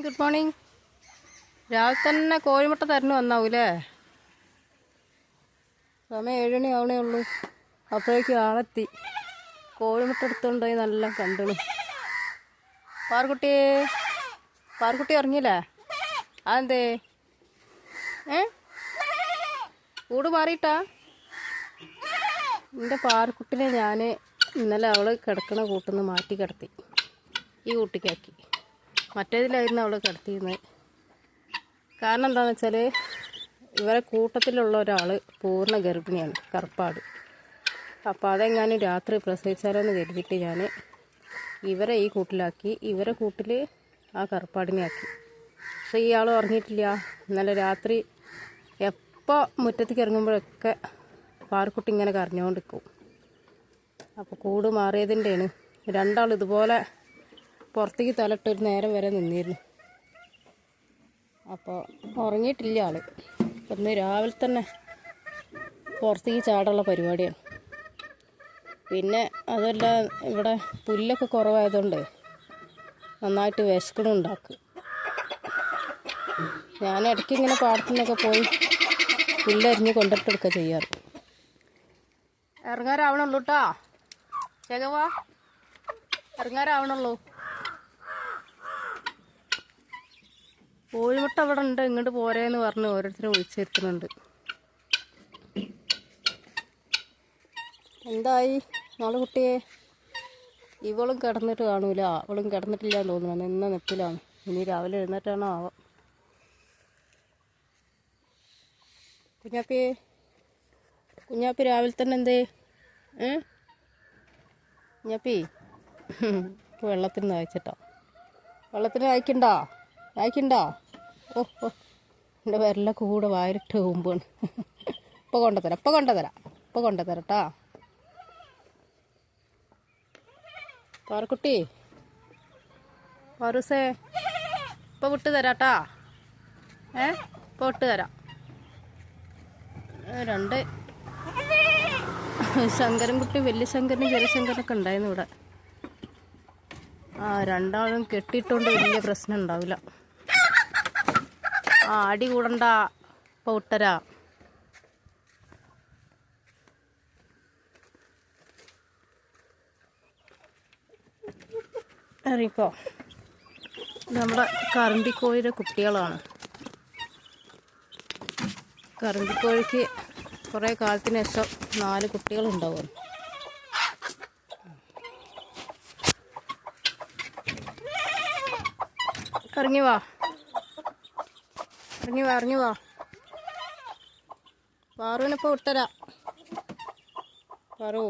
Good morning. രാവിലെ തന്നെ കോഴിമുട്ട തരുന്നു വന്നാവൂലേ? സമയം 7 മണി ആവണേ ഉള്ളൂ. അപ്പോഴേക്കും ആളെത്തി. കോഴിമുട്ട എടുത്തുകൊണ്ടുപോയി നല്ല കണ്ടു. പാർക്കുട്ടി ഉറങ്ങിയില്ലേ? അതെന്തേ? കൂട് മാറിയിട്ടാ? എൻ്റെ പാർക്കുട്ടിനെ ഞാൻ ഇന്നലെ അവൾ കിടക്കണ കൂട്ടിൽ നിന്ന് മാറ്റി കിടത്തി. ഈ കൂട്ടിക്കാക്കി. മറ്റേതിലായിരുന്നു അവൾ കിടത്തിയിരുന്നത്. കാരണം എന്താണെന്ന് വെച്ചാൽ ഇവരെ കൂട്ടത്തിലുള്ള ഒരാൾ പൂർണ്ണ ഗർഭിണിയാണ്, കറുപ്പാട്. അപ്പോൾ അതെങ്ങാനും രാത്രി പ്രസവിച്ചാലോ എന്ന് കരുതിയിട്ട് ഞാൻ ഇവരെ ഈ കൂട്ടിലാക്കി, ഇവരെ കൂട്ടിൽ ആ കറുപ്പാടിനെ ആക്കി. പക്ഷേ ഇയാൾ ഉറങ്ങിയിട്ടില്ല. ഇന്നലെ രാത്രി എപ്പോൾ മുറ്റത്തേക്ക് ഇറങ്ങുമ്പോഴൊക്കെ പാർക്കുട്ടി ഇങ്ങനെ കരഞ്ഞുകൊണ്ടിരിക്കും. അപ്പോൾ കൂട് മാറിയതിൻ്റെയാണ്. രണ്ടാൾ ഇതുപോലെ പുറത്തേക്ക് തലയിട്ടൊരു നേരം വരെ നിന്നിരുന്നു. അപ്പോൾ ഉറങ്ങിയിട്ടില്ല ആൾ. ഇന്ന് രാവിലെ തന്നെ പുറത്തേക്ക് ചാടുള്ള പരിപാടിയാണ്. പിന്നെ അതല്ല, ഇവിടെ പുല്ലൊക്കെ കുറവായതുകൊണ്ട് നന്നായിട്ട് വിശക്കണുണ്ടാക്കും. ഞാൻ ഇടയ്ക്ക് ഇങ്ങനെ പാടത്തുനിന്നൊക്കെ പോയി പുല്ലരിഞ്ഞ് കൊണ്ടിട്ടെടുക്കുക ചെയ്യാറ്. ഇറങ്ങാറാവണുള്ളൂ കേട്ടോ. ചെകവാ ഇറങ്ങാറാവണുള്ളൂ. കോഴിമുട്ട അവിടെ ഉണ്ട്, ഇങ്ങോട്ട് പോരേന്ന് പറഞ്ഞ് ഓരോരുത്തരും വിളിച്ചിരുത്തുന്നുണ്ട്. എന്തായി നാളെ കുട്ടിയെ? ഇവളും കിടന്നിട്ട് കാണൂല. അവളും കിടന്നിട്ടില്ല എന്ന് തോന്നുന്നു. നിന്ന നിപ്പിലാണ്. ഇനി രാവിലെ എഴുന്നേറ്റാണോ ആവാം. കുഞ്ഞാപ്പി രാവിലെ തന്നെ എന്തേ? കുഞ്ഞാപ്പി വെള്ളത്തിന് വായിച്ചിട്ടോ? വെള്ളത്തിന് വായിക്കണ്ടോ? ഓ എൻ്റെ വിരലൊക്കെ കൂടെ വാരിട്ട് മുമ്പാണ്. ഇപ്പം കൊണ്ടുതരാം കേട്ടോ. പാറക്കുട്ടി, പാറൂസേ, ഇപ്പം വിട്ട് തരാട്ടാ. ഇപ്പം വിട്ട് തരാം. രണ്ട് ശങ്കരൻകുട്ടി, വലിയ ശങ്കരനും ജലശങ്കരനൊക്കെ ഉണ്ടായിരുന്നു ഇവിടെ. രണ്ടാളും കെട്ടിയിട്ടുണ്ട്. വലിയ പ്രശ്നം ഉണ്ടാവില്ല. അടി കൂടണ്ട. ഇപ്പോൾ വിട്ടരാ. അറിയിക്കോ, നമ്മുടെ കറമ്പിക്കോഴിയുടെ കുട്ടികളാണ്. കറമ്പിക്കോഴിക്ക് കുറേ കാലത്തിന് ശേഷം 4 കുട്ടികളുണ്ടാവും. ഇറങ്ങി വാ. പാറുവിനിപ്പോൾ വിട്ടരാ. പാറു